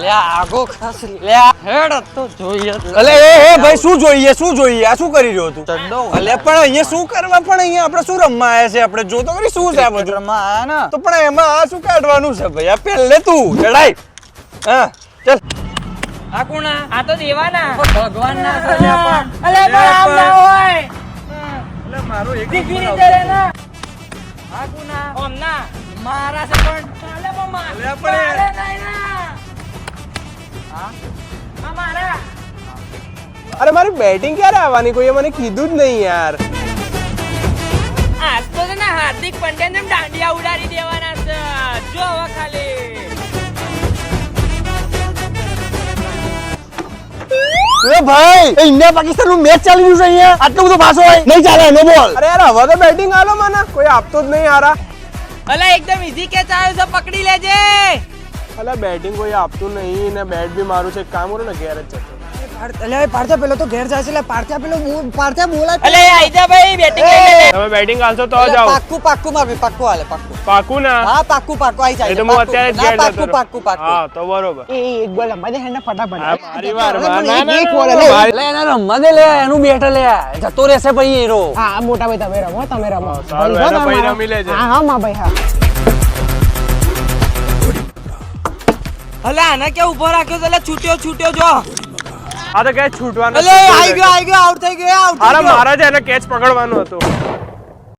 લે આગો ખસ લે હેડ તો જોઈએ અલે એ ભાઈ શું જોઈએ આ શું કરી રહ્યો તું ચડ્ડો અલે પણ અહીંયા શું કરવા પણ અહીંયા આપણે શું રમવા આયા છે આપણે જો તો કરી શું છે આ બધું રમવા આયા ને તો પણ એમાં આ શું કાઢવાનું છે ભાઈ આ પહેલે તું ચડાઈ હા ચાલ આ કોના આ તો દેવાના ભગવાન ના કરે પણ અલે પણ આમ ના હોય અલે મારો એક દીકરી રીતે રે ના આ કોના ઓમ ના મારા છે પણ અલે પણ અલે પણ મારે નહીં ના હા આ મારા અરે મારી બેટિંગ ક્યારે આવવાની કોઈએ મને કીધું જ નહીં યાર આજ તો ને હાર્દિક પંડ્યા ને દાંડિયા ઉડાડી દેવાના છે જો હવે ખાલી એ ભાઈ એ ઇન્ડિયા પાકિસ્તાન નું મેચ ચાલી રહ્યું છે અહીંયા આટલું બધું પાછો હોય નહીં ચાલે એનો બોલ અરે યાર હવે તો બેટિંગ આલો મને કોઈ આપતો જ નહીં યાર અલે એકદમ ઈઝી કેચ આવ્યો છે પકડી લેજે અલે બેટિંગ કોઈ આપતું નહીં ને બેટ બી મારું છે એક કામ કરો ને ઘેર જ જતો અલે પાડતા પેલો તો ઘેર જાય છે એટલે પાડતા બોલાય અલે આઈ જા ભાઈ બેટિંગ લઈ લે તમે બેટિંગ આલશો તો જાઓ પાક્કું મારવી પાક્કું હાલે પાક્કું પાકું ના હા પાક્કું આઈ જાય એ તો હું અત્યારે જ ઘેર જતો રહું. પાક્કું હા તો બરોબર એ એક બોલ રમવા દે હેને ફટાફટ હા, મારી વાર એક બોલ લે એને રમવા દે લે એનું બેટ લે જતો રહેશે ભાઈ હીરો હા મોટા ભાઈ તમે રમો સારું, ભલે, એનો હો, ભાઈ તમારા. રમી લેજે. હા હા માં ભાઈ હા અલે આને કે ઉભો રાખ્યો છે એટલે છૂટ્યો જો આ તો કેચ છૂટવાનો અલે આઈ ગયો આઉટ થઈ ગયો અરે મારા જ એને કેચ પકડવાનું હતું